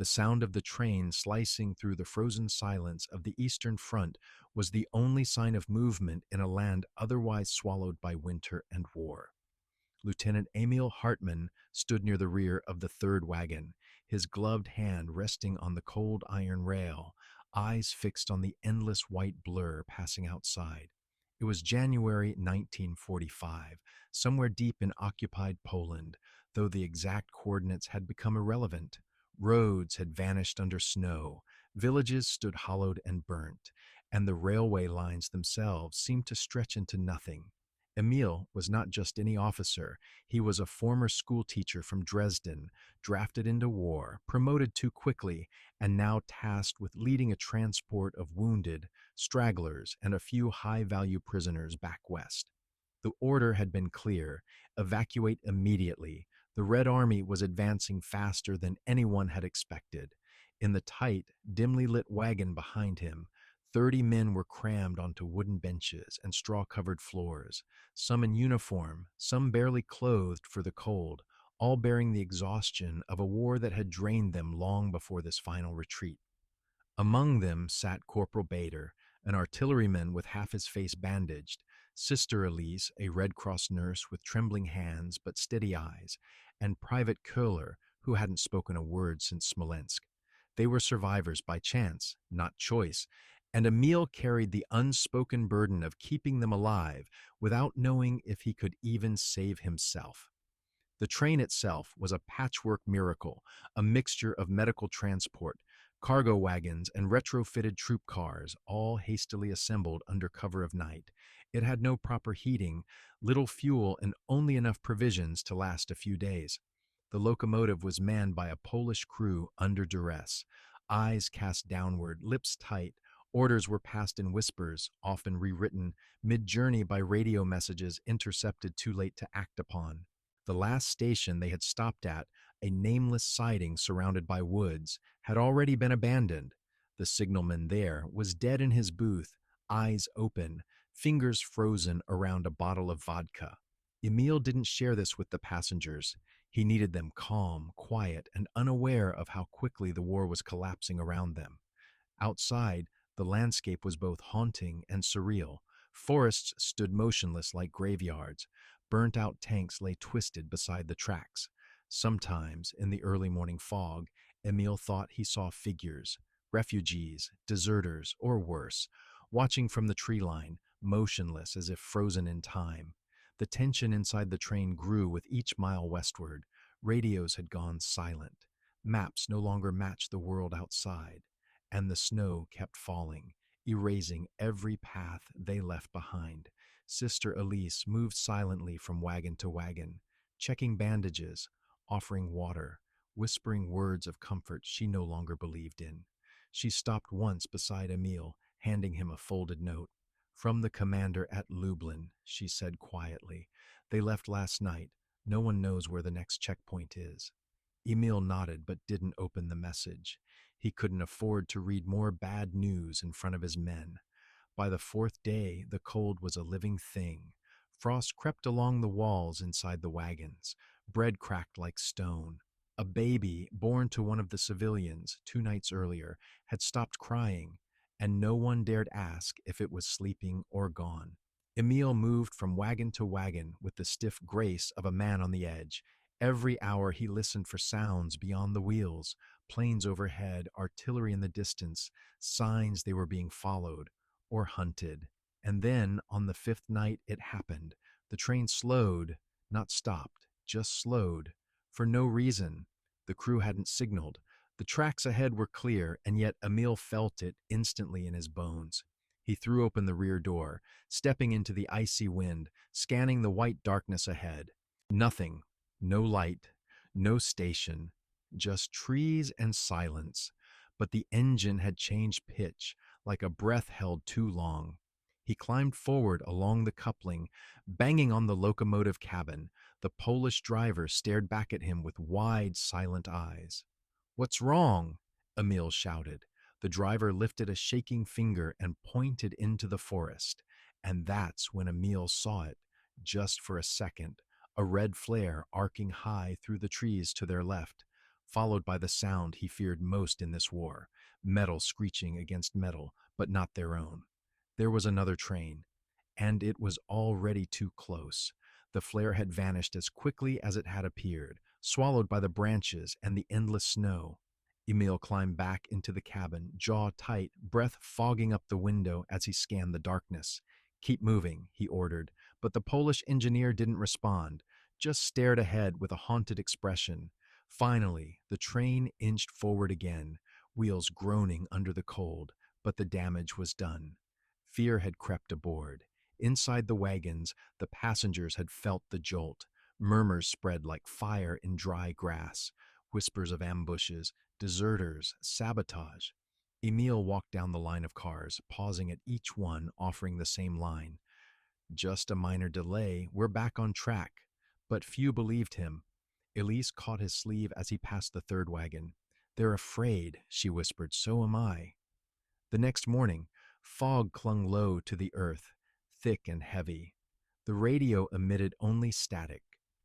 The sound of the train slicing through the frozen silence of the Eastern Front was the only sign of movement in a land otherwise swallowed by winter and war. Lieutenant Emil Hartmann stood near the rear of the third wagon, his gloved hand resting on the cold iron rail, eyes fixed on the endless white blur passing outside. It was January 1945, somewhere deep in occupied Poland, though the exact coordinates had become irrelevant. Roads had vanished under snow, villages stood hollowed and burnt, and the railway lines themselves seemed to stretch into nothing. Emil was not just any officer, he was a former schoolteacher from Dresden, drafted into war, promoted too quickly, and now tasked with leading a transport of wounded, stragglers, and a few high-value prisoners back west. The order had been clear: evacuate immediately. The Red Army was advancing faster than anyone had expected. In the tight, dimly lit wagon behind him, 30 men were crammed onto wooden benches and straw-covered floors, some in uniform, some barely clothed for the cold, all bearing the exhaustion of a war that had drained them long before this final retreat. Among them sat Corporal Bader, an artilleryman with half his face bandaged, Sister Elise, a Red Cross nurse with trembling hands but steady eyes, and Private Köhler, who hadn't spoken a word since Smolensk. They were survivors by chance, not choice, and Emil carried the unspoken burden of keeping them alive without knowing if he could even save himself. The train itself was a patchwork miracle, a mixture of medical transport, cargo wagons, and retrofitted troop cars, all hastily assembled under cover of night. It had no proper heating, little fuel, and only enough provisions to last a few days. The locomotive was manned by a Polish crew under duress, eyes cast downward, lips tight. Orders were passed in whispers, often rewritten mid-journey by radio messages intercepted too late to act upon. The last station they had stopped at, a nameless siding surrounded by woods, had already been abandoned. The signalman there was dead in his booth, eyes open, fingers frozen around a bottle of vodka. Emil didn't share this with the passengers. He needed them calm, quiet, and unaware of how quickly the war was collapsing around them. Outside, the landscape was both haunting and surreal. Forests stood motionless like graveyards. Burnt-out tanks lay twisted beside the tracks. Sometimes, in the early morning fog, Emil thought he saw figures, refugees, deserters, or worse, watching from the tree line, motionless as if frozen in time. The tension inside the train grew with each mile westward. Radios had gone silent. Maps no longer matched the world outside. And the snow kept falling, erasing every path they left behind. Sister Elise moved silently from wagon to wagon, checking bandages, offering water, whispering words of comfort she no longer believed in. She stopped once beside Emil, handing him a folded note. "From the commander at Lublin," she said quietly. "They left last night. No one knows where the next checkpoint is." Emil nodded but didn't open the message. He couldn't afford to read more bad news in front of his men. By the fourth day, the cold was a living thing. Frost crept along the walls inside the wagons. Bread cracked like stone. A baby, born to one of the civilians 2 nights earlier, had stopped crying, and no one dared ask if it was sleeping or gone. Emil moved from wagon to wagon with the stiff grace of a man on the edge. Every hour he listened for sounds beyond the wheels, planes overhead, artillery in the distance, signs they were being followed or hunted. And then, on the 5th night, it happened. The train slowed, not stopped, just slowed, for no reason. The crew hadn't signaled. The tracks ahead were clear, and yet Emil felt it instantly in his bones. He threw open the rear door, stepping into the icy wind, scanning the white darkness ahead. Nothing. No light, no station, just trees and silence. But the engine had changed pitch, like a breath held too long. He climbed forward along the coupling, banging on the locomotive cabin. The Polish driver stared back at him with wide, silent eyes. "What's wrong?" Emil shouted. The driver lifted a shaking finger and pointed into the forest. And that's when Emil saw it, just for a second. A red flare arcing high through the trees to their left. followed by the sound he feared most in this war, metal screeching against metal, but not their own. There was another train, and it was already too close. The flare had vanished as quickly as it had appeared, swallowed by the branches and the endless snow. Emil climbed back into the cabin, jaw tight, breath fogging up the window as he scanned the darkness. "Keep moving," he ordered, but the Polish engineer didn't respond, just stared ahead with a haunted expression. Finally, the train inched forward again, wheels groaning under the cold, but the damage was done. Fear had crept aboard. Inside the wagons, the passengers had felt the jolt. Murmurs spread like fire in dry grass, whispers of ambushes, deserters, sabotage. Emil walked down the line of cars, pausing at each one, offering the same line. "Just a minor delay, we're back on track." But few believed him. Elise caught his sleeve as he passed the third wagon. "They're afraid," she whispered, "so am I." The next morning, fog clung low to the earth, thick and heavy. The radio emitted only static.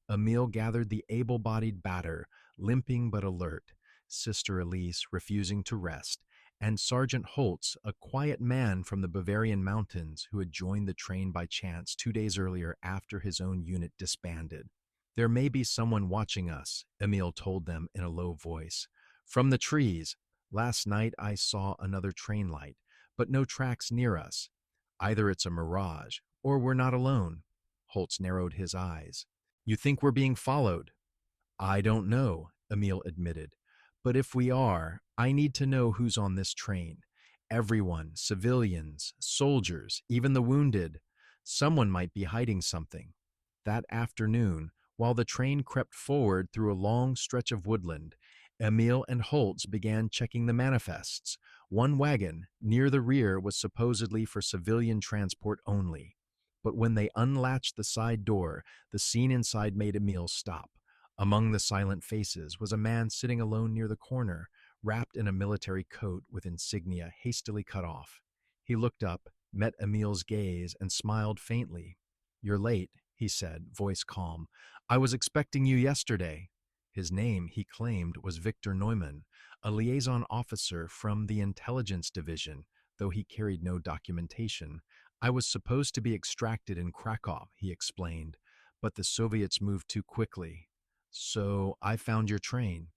Emil gathered the able-bodied batter, limping but alert, Sister Elise refusing to rest, and Sergeant Holtz, a quiet man from the Bavarian mountains who had joined the train by chance 2 days earlier after his own unit disbanded. "There may be someone watching us," Emil told them in a low voice. "From the trees. Last night I saw another train light, but no tracks near us. Either it's a mirage, or we're not alone." Holtz narrowed his eyes. "You think we're being followed?" "I don't know," Emil admitted. "But if we are, I need to know who's on this train. Everyone, civilians, soldiers, even the wounded. Someone might be hiding something." That afternoon, while the train crept forward through a long stretch of woodland, Emil and Holtz began checking the manifests. One wagon, near the rear, was supposedly for civilian transport only. But when they unlatched the side door, the scene inside made Emil stop. Among the silent faces was a man sitting alone near the corner, wrapped in a military coat with insignia hastily cut off. He looked up, met Emil's gaze, and smiled faintly. "You're late," he said, voice calm. "I was expecting you yesterday." His name, he claimed, was Victor Neumann, a liaison officer from the intelligence division, though he carried no documentation. "I was supposed to be extracted in Krakow," he explained, "but the Soviets moved too quickly. So I found your train."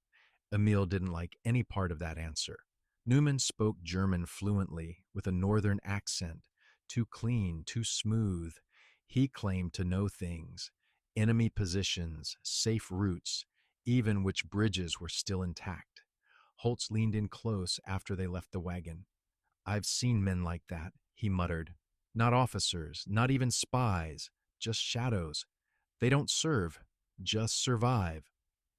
Emil didn't like any part of that answer. Newman spoke German fluently, with a northern accent, too clean, too smooth. He claimed to know things, enemy positions, safe routes, even which bridges were still intact. Holtz leaned in close after they left the wagon. "I've seen men like that," he muttered. "Not officers, not even spies, just shadows. They don't serve, just survive."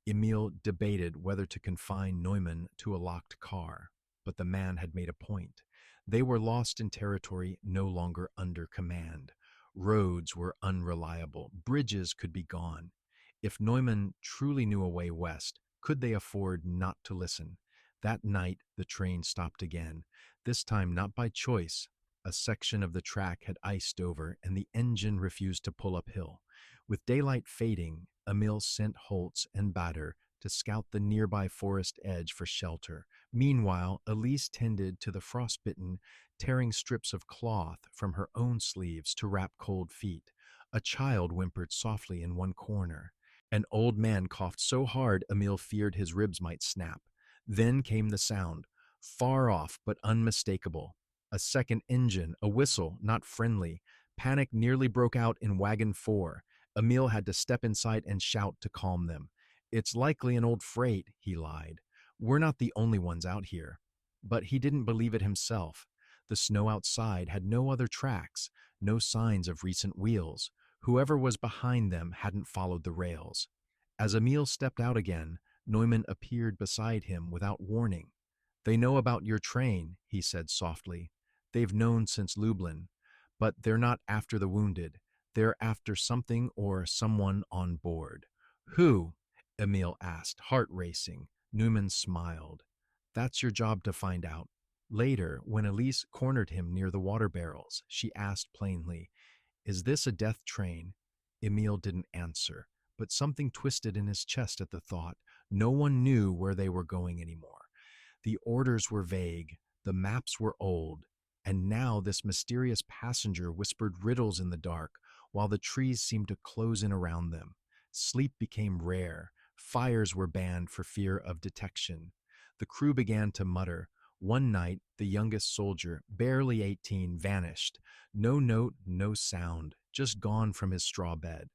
Emil debated whether to confine Neumann to a locked car, but the man had made a point. They were lost in territory no longer under command. Roads were unreliable. Bridges could be gone. If Neumann truly knew a way west, could they afford not to listen? That night, the train stopped again, this time not by choice. A section of the track had iced over, and the engine refused to pull uphill. With daylight fading, Emil sent Holtz and Bader to scout the nearby forest edge for shelter. Meanwhile, Elise tended to the frostbitten, tearing strips of cloth from her own sleeves to wrap cold feet. A child whimpered softly in one corner. An old man coughed so hard Emil feared his ribs might snap. Then came the sound, far off but unmistakable. A second engine, a whistle, not friendly. Panic nearly broke out in Wagon 4. Emil had to step inside and shout to calm them. "It's likely an old freight," he lied. "We're not the only ones out here." But he didn't believe it himself. The snow outside had no other tracks, no signs of recent wheels. Whoever was behind them hadn't followed the rails. As Emil stepped out again, Neumann appeared beside him without warning. "They know about your train," he said softly. "They've known since Lublin. But they're not after the wounded. They're after something or someone on board." "Who?" Emil asked, heart racing. Neumann smiled. "That's your job to find out." Later, when Elise cornered him near the water barrels, she asked plainly, "Is this a death train?" Emil didn't answer, but something twisted in his chest at the thought. No one knew where they were going anymore. The orders were vague, the maps were old, and now this mysterious passenger whispered riddles in the dark while the trees seemed to close in around them. Sleep became rare. Fires were banned for fear of detection. The crew began to mutter. One night, the youngest soldier, barely 18, vanished. No note, no sound, just gone from his straw bed.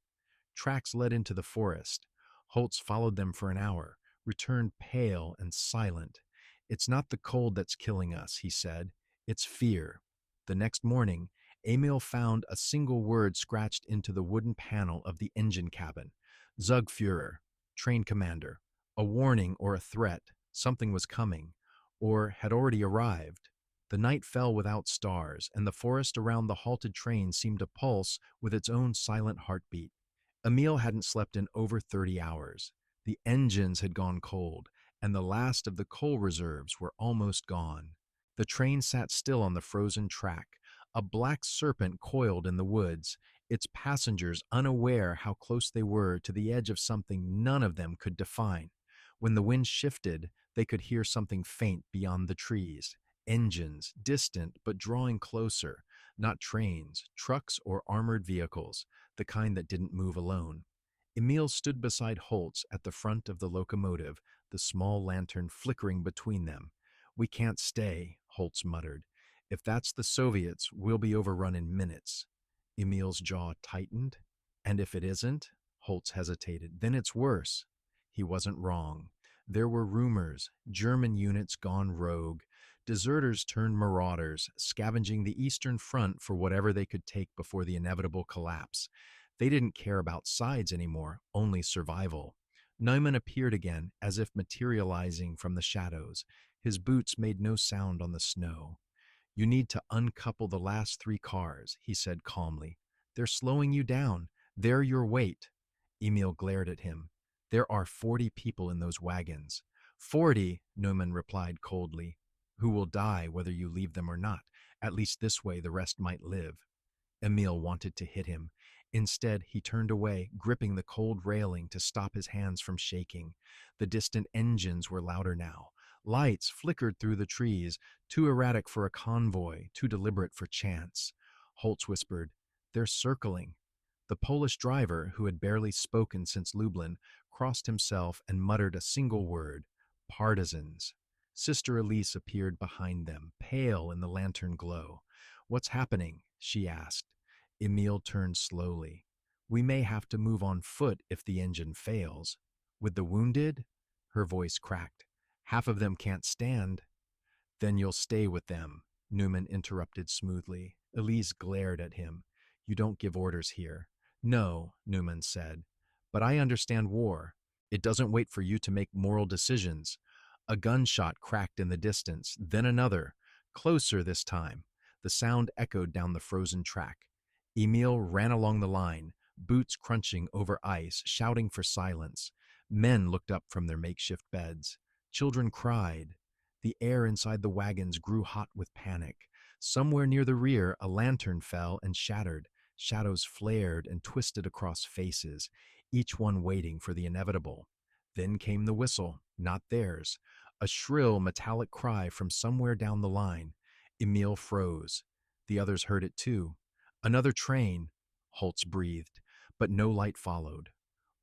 Tracks led into the forest. Holtz followed them for an hour, returned pale and silent. "It's not the cold that's killing us," he said. "It's fear." The next morning, Emil found a single word scratched into the wooden panel of the engine cabin. Zugführer, train commander. A warning or a threat. Something was coming, or had already arrived. The night fell without stars, and the forest around the halted train seemed to pulse with its own silent heartbeat. Emil hadn't slept in over 30 hours. The engines had gone cold, and the last of the coal reserves were almost gone. The train sat still on the frozen track. A black serpent coiled in the woods, its passengers unaware how close they were to the edge of something none of them could define. When the wind shifted, they could hear something faint beyond the trees. Engines, distant but drawing closer. Not trains, trucks, or armored vehicles, the kind that didn't move alone. Emil stood beside Holtz at the front of the locomotive, the small lantern flickering between them. "We can't stay," Holtz muttered. "If that's the Soviets, we'll be overrun in minutes." Emil's jaw tightened. "And if it isn't?" Holtz hesitated. "Then it's worse." He wasn't wrong. There were rumors, German units gone rogue, deserters turned marauders, scavenging the Eastern Front for whatever they could take before the inevitable collapse. They didn't care about sides anymore, only survival. Neumann appeared again, as if materializing from the shadows. His boots made no sound on the snow. "You need to uncouple the last 3 cars," he said calmly. "They're slowing you down. They're your weight." Emil glared at him. "There are 40 people in those wagons." "40," Neumann replied coldly, "who will die whether you leave them or not. At least this way the rest might live." Emil wanted to hit him. Instead, he turned away, gripping the cold railing to stop his hands from shaking. The distant engines were louder now. Lights flickered through the trees, too erratic for a convoy, too deliberate for chance. Holtz whispered, "They're circling." The Polish driver, who had barely spoken since Lublin, crossed himself and muttered a single word, "Partisans." Sister Elise appeared behind them, pale in the lantern glow. "What's happening?" she asked. Emil turned slowly. "We may have to move on foot if the engine fails." "With the wounded?" Her voice cracked. "Half of them can't stand." "Then you'll stay with them," Neumann interrupted smoothly. Elise glared at him. "You don't give orders here." "No," Neumann said. "But I understand war. It doesn't wait for you to make moral decisions." A gunshot cracked in the distance, then another. Closer this time. The sound echoed down the frozen track. Emil ran along the line, boots crunching over ice, shouting for silence. Men looked up from their makeshift beds. Children cried. The air inside the wagons grew hot with panic. Somewhere near the rear, a lantern fell and shattered. Shadows flared and twisted across faces, each one waiting for the inevitable. Then came the whistle, not theirs. A shrill, metallic cry from somewhere down the line. Emil froze. The others heard it too. "Another train," Holtz breathed, but no light followed.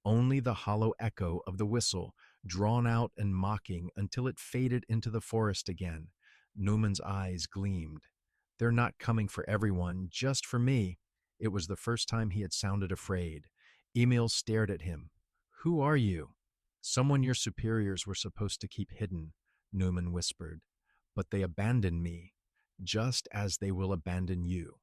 Only the hollow echo of the whistle, drawn out and mocking until it faded into the forest again. Neumann's eyes gleamed. "They're not coming for everyone, just for me." It was the first time he had sounded afraid. Emil stared at him. "Who are you?" "Someone your superiors were supposed to keep hidden," Neumann whispered. "But they abandoned me, just as they will abandon you."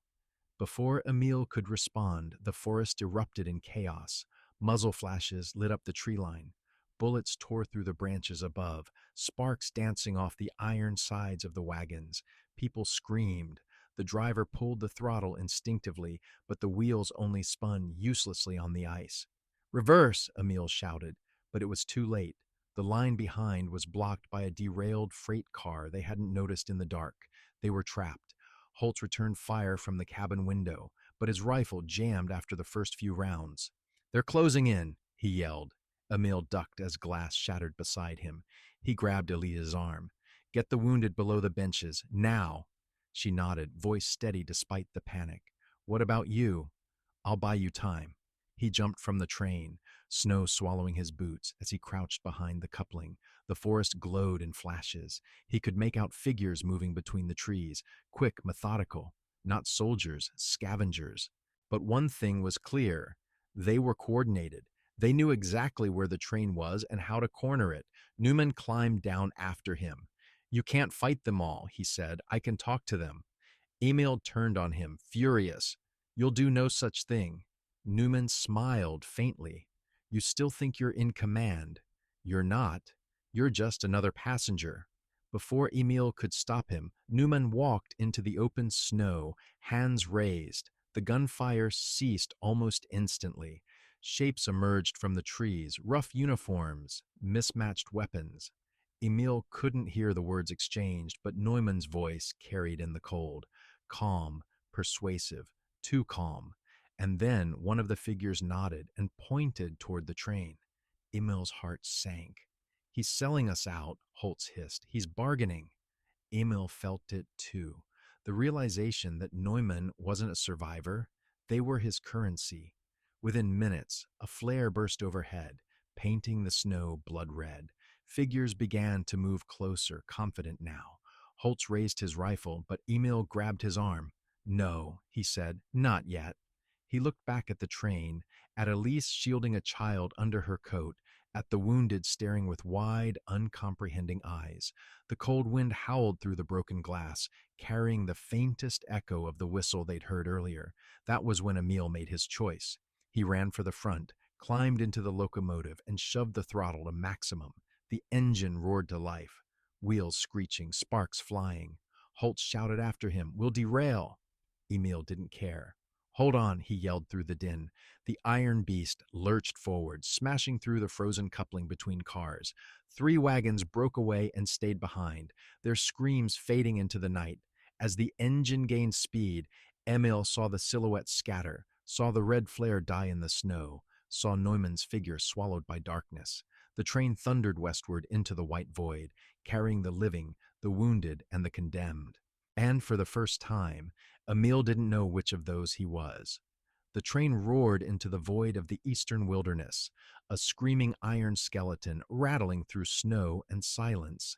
Before Emil could respond, the forest erupted in chaos. Muzzle flashes lit up the tree line. Bullets tore through the branches above, sparks dancing off the iron sides of the wagons. People screamed. The driver pulled the throttle instinctively, but the wheels only spun uselessly on the ice. "Reverse!" Emil shouted, but it was too late. The line behind was blocked by a derailed freight car they hadn't noticed in the dark. They were trapped. Holtz returned fire from the cabin window, but his rifle jammed after the first few rounds. "They're closing in," he yelled. Emil ducked as glass shattered beside him. He grabbed Elia's arm. Get the wounded below the benches, now. She nodded, voice steady despite the panic. What about you? I'll buy you time. He jumped from the train, snow swallowing his boots as he crouched behind the coupling. The forest glowed in flashes. He could make out figures moving between the trees, quick, methodical, not soldiers, scavengers. But one thing was clear. They were coordinated. They knew exactly where the train was and how to corner it. Newman climbed down after him. You can't fight them all, he said. I can talk to them. Emil turned on him, furious. You'll do no such thing. Newman smiled faintly. You still think you're in command. You're not. You're just another passenger. Before Emil could stop him, Newman walked into the open snow, hands raised. The gunfire ceased almost instantly. Shapes emerged from the trees, rough uniforms, mismatched weapons. Emil couldn't hear the words exchanged, but Neumann's voice carried in the cold. Calm, persuasive, too calm. And then one of the figures nodded and pointed toward the train. Emil's heart sank. He's selling us out, Holtz hissed. He's bargaining. Emil felt it too. The realization that Neumann wasn't a survivor, they were his currency. Within minutes, a flare burst overhead, painting the snow blood red. Figures began to move closer, confident now. Holtz raised his rifle, but Emil grabbed his arm. No, he said, not yet. He looked back at the train, at Elise shielding a child under her coat, at the wounded staring with wide, uncomprehending eyes. The cold wind howled through the broken glass, carrying the faintest echo of the whistle they'd heard earlier. That was when Emil made his choice. He ran for the front, climbed into the locomotive, and shoved the throttle to maximum. The engine roared to life, wheels screeching, sparks flying. Holtz shouted after him, "We'll derail!" Emil didn't care. Hold on, he yelled through the din. The iron beast lurched forward, smashing through the frozen coupling between cars. 3 wagons broke away and stayed behind, their screams fading into the night. As the engine gained speed, Emil saw the silhouette scatter, saw the red flare die in the snow, saw Neumann's figure swallowed by darkness. The train thundered westward into the white void, carrying the living, the wounded, and the condemned. And for the first time, Emil didn't know which of those he was. The train roared into the void of the eastern wilderness, a screaming iron skeleton rattling through snow and silence.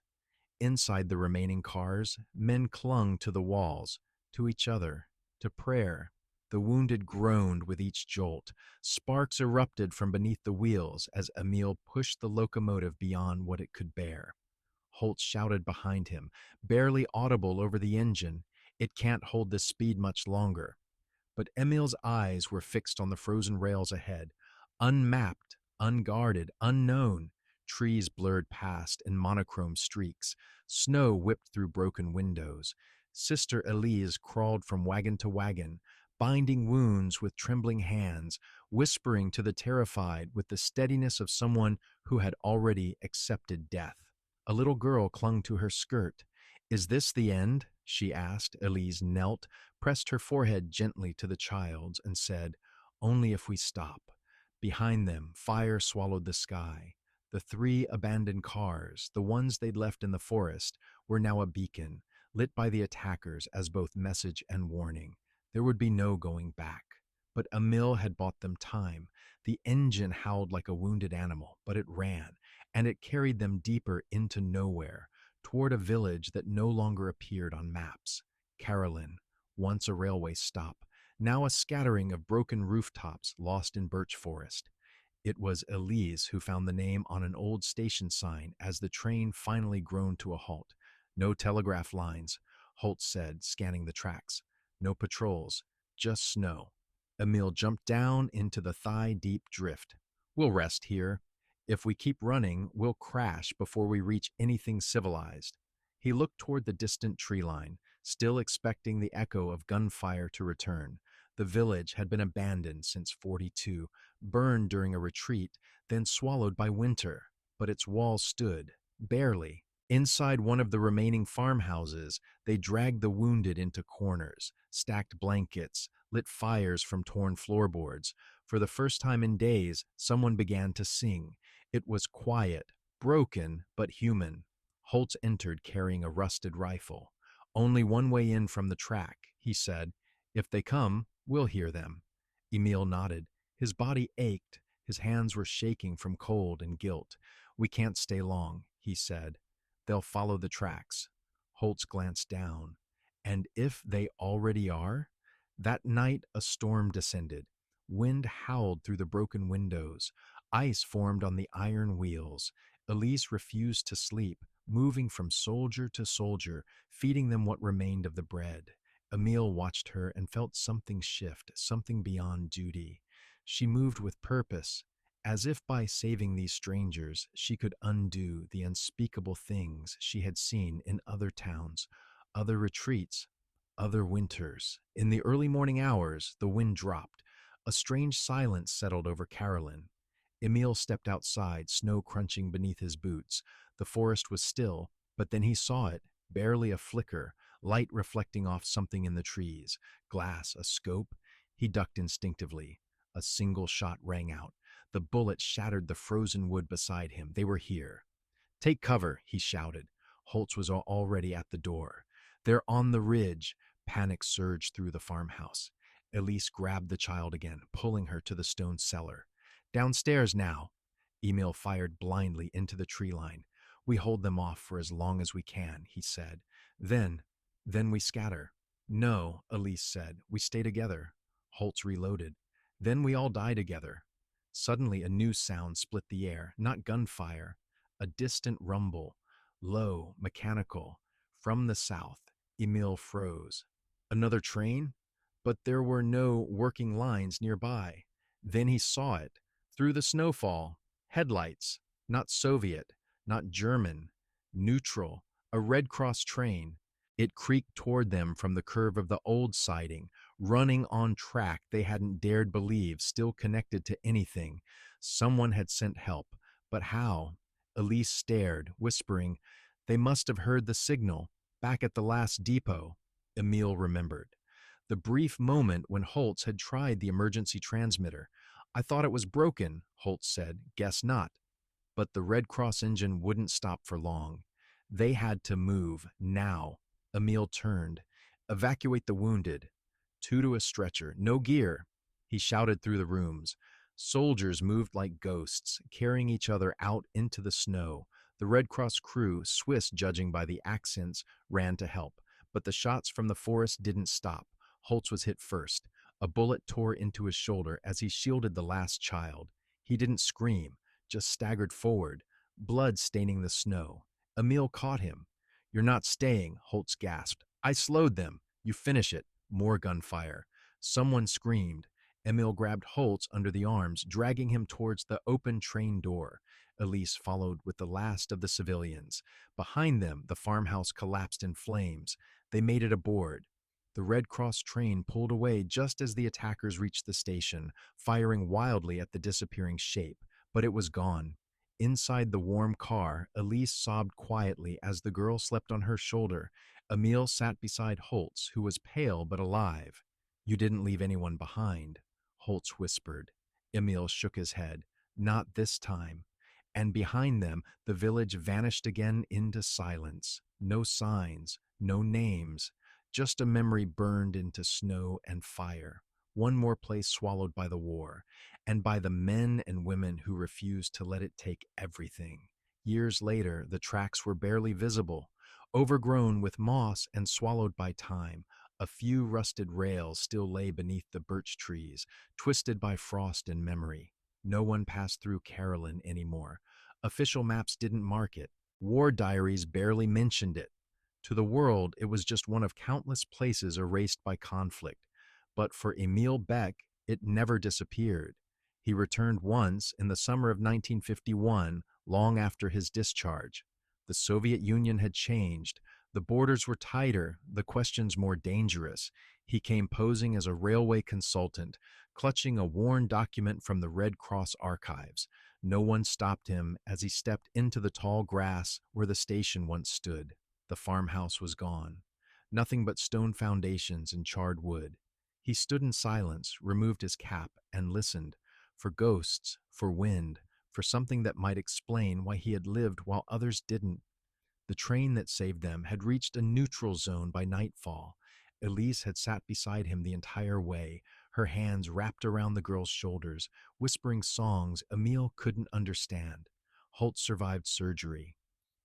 Inside the remaining cars, men clung to the walls, to each other, to prayer. The wounded groaned with each jolt. Sparks erupted from beneath the wheels as Emil pushed the locomotive beyond what it could bear. Holtz shouted behind him, barely audible over the engine, "It can't hold this speed much longer." But Emil's eyes were fixed on the frozen rails ahead, unmapped, unguarded, unknown. Trees blurred past in monochrome streaks. Snow whipped through broken windows. Sister Elise crawled from wagon to wagon, binding wounds with trembling hands, whispering to the terrified with the steadiness of someone who had already accepted death. A little girl clung to her skirt. "Is this the end?" she asked. Elise knelt, pressed her forehead gently to the child's, and said, "Only if we stop." Behind them, fire swallowed the sky. The 3 abandoned cars, the ones they'd left in the forest, were now a beacon, lit by the attackers as both message and warning. There would be no going back. But Emil had bought them time. The engine howled like a wounded animal, but it ran, and it carried them deeper into nowhere, toward a village that no longer appeared on maps. Carolyn, once a railway stop, now a scattering of broken rooftops lost in birch forest. It was Elise who found the name on an old station sign as the train finally groaned to a halt. "No telegraph lines," Holtz said, scanning the tracks. "No patrols, just snow." Emil jumped down into the thigh-deep drift. "We'll rest here. If we keep running, we'll crash before we reach anything civilized." He looked toward the distant tree line, still expecting the echo of gunfire to return. The village had been abandoned since '42, burned during a retreat, then swallowed by winter. But its walls stood, barely. Inside one of the remaining farmhouses, they dragged the wounded into corners, stacked blankets, lit fires from torn floorboards. For the first time in days, someone began to sing. It was quiet, broken, but human. Holtz entered carrying a rusted rifle. Only one way in from the track, he said. If they come, we'll hear them. Emil nodded. His body ached. His hands were shaking from cold and guilt. We can't stay long, he said. They'll follow the tracks. Holtz glanced down. And if they already are? That night a storm descended. Wind howled through the broken windows. Ice formed on the iron wheels. Elise refused to sleep, moving from soldier to soldier, feeding them what remained of the bread. Emil watched her and felt something shift, something beyond duty. She moved with purpose, as if by saving these strangers she could undo the unspeakable things she had seen in other towns, other retreats, other winters. In the early morning hours, the wind dropped. A strange silence settled over Carolyn. Emil stepped outside, snow crunching beneath his boots. The forest was still, but then he saw it, barely a flicker, light reflecting off something in the trees. Glass, a scope? He ducked instinctively. A single shot rang out. The bullet shattered the frozen wood beside him. They were here. Take cover, he shouted. Holtz was already at the door. They're on the ridge. Panic surged through the farmhouse. Elise grabbed the child again, pulling her to the stone cellar. Downstairs now. Emil fired blindly into the tree line. We hold them off for as long as we can, he said. Then we scatter. No, Elise said. We stay together. Holtz reloaded. Then we all die together. Suddenly a new sound split the air, not gunfire, a distant rumble, low, mechanical. From the south, Emil froze. Another train? But there were no working lines nearby. Then he saw it. Through the snowfall, headlights, not Soviet, not German, neutral, a Red Cross train. It creaked toward them from the curve of the old siding, running on track they hadn't dared believe still connected to anything. Someone had sent help, but how? Elise stared, whispering, they must have heard the signal, back at the last depot. Emil remembered. The brief moment when Holtz had tried the emergency transmitter. I thought it was broken, Holtz said. Guess not. But the Red Cross engine wouldn't stop for long. They had to move, now. Emil turned. Evacuate the wounded. Two to a stretcher. No gear. He shouted through the rooms. Soldiers moved like ghosts, carrying each other out into the snow. The Red Cross crew, Swiss judging by the accents, ran to help. But the shots from the forest didn't stop. Holtz was hit first. A bullet tore into his shoulder as he shielded the last child. He didn't scream, just staggered forward, blood staining the snow. Emil caught him. You're not staying, Holtz gasped. I slowed them. You finish it. More gunfire. Someone screamed. Emil grabbed Holtz under the arms, dragging him towards the open train door. Elise followed with the last of the civilians. Behind them, the farmhouse collapsed in flames. They made it aboard. The Red Cross train pulled away just as the attackers reached the station, firing wildly at the disappearing shape, but it was gone. Inside the warm car, Elise sobbed quietly as the girl slept on her shoulder. Emil sat beside Holtz, who was pale but alive. You didn't leave anyone behind, Holtz whispered. Emil shook his head. Not this time. And behind them, the village vanished again into silence. No signs, no names. Just a memory burned into snow and fire. One more place swallowed by the war, and by the men and women who refused to let it take everything. Years later, the tracks were barely visible, overgrown with moss and swallowed by time. A few rusted rails still lay beneath the birch trees, twisted by frost and memory. No one passed through Carolyn anymore. Official maps didn't mark it. War diaries barely mentioned it. To the world, it was just one of countless places erased by conflict. But for Emil Beck, it never disappeared. He returned once in the summer of 1951, long after his discharge. The Soviet Union had changed. The borders were tighter, the questions more dangerous. He came posing as a railway consultant, clutching a worn document from the Red Cross archives. No one stopped him as he stepped into the tall grass where the station once stood. The farmhouse was gone. Nothing but stone foundations and charred wood. He stood in silence, removed his cap, and listened. For ghosts, for wind, for something that might explain why he had lived while others didn't. The train that saved them had reached a neutral zone by nightfall. Elise had sat beside him the entire way, her hands wrapped around the girl's shoulders, whispering songs Emil couldn't understand. Holt survived surgery.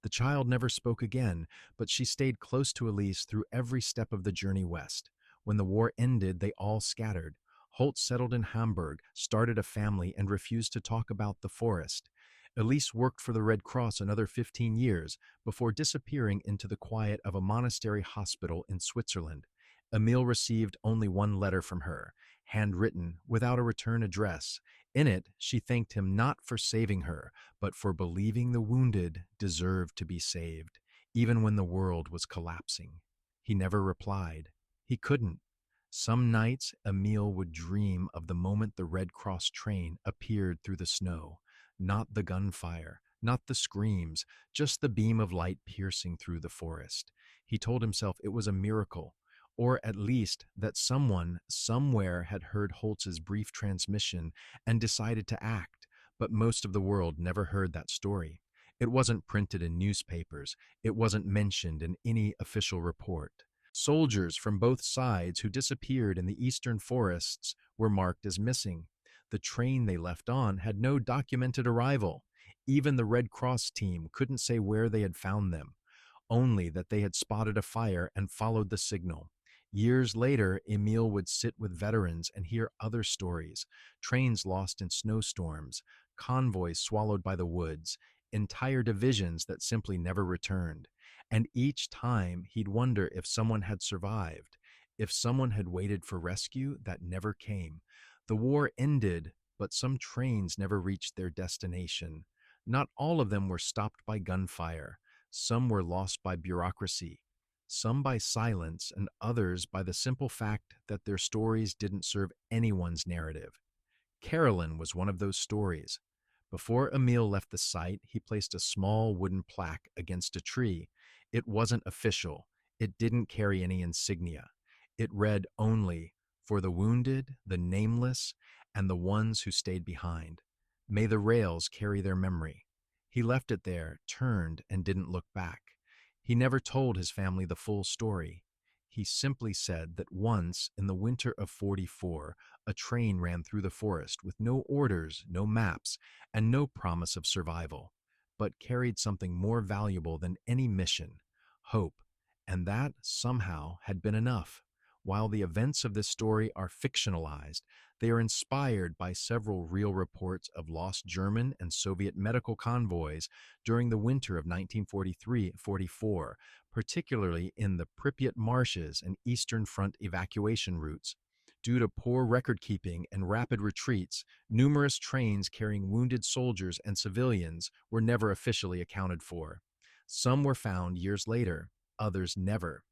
The child never spoke again, but she stayed close to Elise through every step of the journey west. When the war ended, they all scattered. Holt settled in Hamburg, started a family, and refused to talk about the forest. Elise worked for the Red Cross another 15 years before disappearing into the quiet of a monastery hospital in Switzerland. Emil received only one letter from her, handwritten, without a return address. In it, she thanked him not for saving her, but for believing the wounded deserved to be saved, even when the world was collapsing. He never replied. He couldn't. Some nights, Emil would dream of the moment the Red Cross train appeared through the snow. Not the gunfire, not the screams, just the beam of light piercing through the forest. He told himself it was a miracle, or at least that someone, somewhere had heard Holtz's brief transmission and decided to act, but most of the world never heard that story. It wasn't printed in newspapers. It wasn't mentioned in any official report. Soldiers from both sides who disappeared in the eastern forests were marked as missing. The train they left on had no documented arrival. Even the Red Cross team couldn't say where they had found them, only that they had spotted a fire and followed the signal. Years later, Emil would sit with veterans and hear other stories: trains lost in snowstorms, convoys swallowed by the woods, entire divisions that simply never returned. And each time he'd wonder if someone had survived, if someone had waited for rescue that never came. The war ended, but some trains never reached their destination. Not all of them were stopped by gunfire. Some were lost by bureaucracy, some by silence, and others by the simple fact that their stories didn't serve anyone's narrative. Carolyn was one of those stories. Before Emil left the site, he placed a small wooden plaque against a tree. It wasn't official. It didn't carry any insignia. It read only, "For the wounded, the nameless, and the ones who stayed behind. May the rails carry their memory." He left it there, turned, and didn't look back. He never told his family the full story. He simply said that once, in the winter of '44, a train ran through the forest with no orders, no maps, and no promise of survival, but carried something more valuable than any mission: hope. And that, somehow, had been enough. While the events of this story are fictionalized, they are inspired by several real reports of lost German and Soviet medical convoys during the winter of 1943-44, particularly in the Pripyat marshes and Eastern Front evacuation routes. Due to poor record-keeping and rapid retreats, numerous trains carrying wounded soldiers and civilians were never officially accounted for. Some were found years later, others never.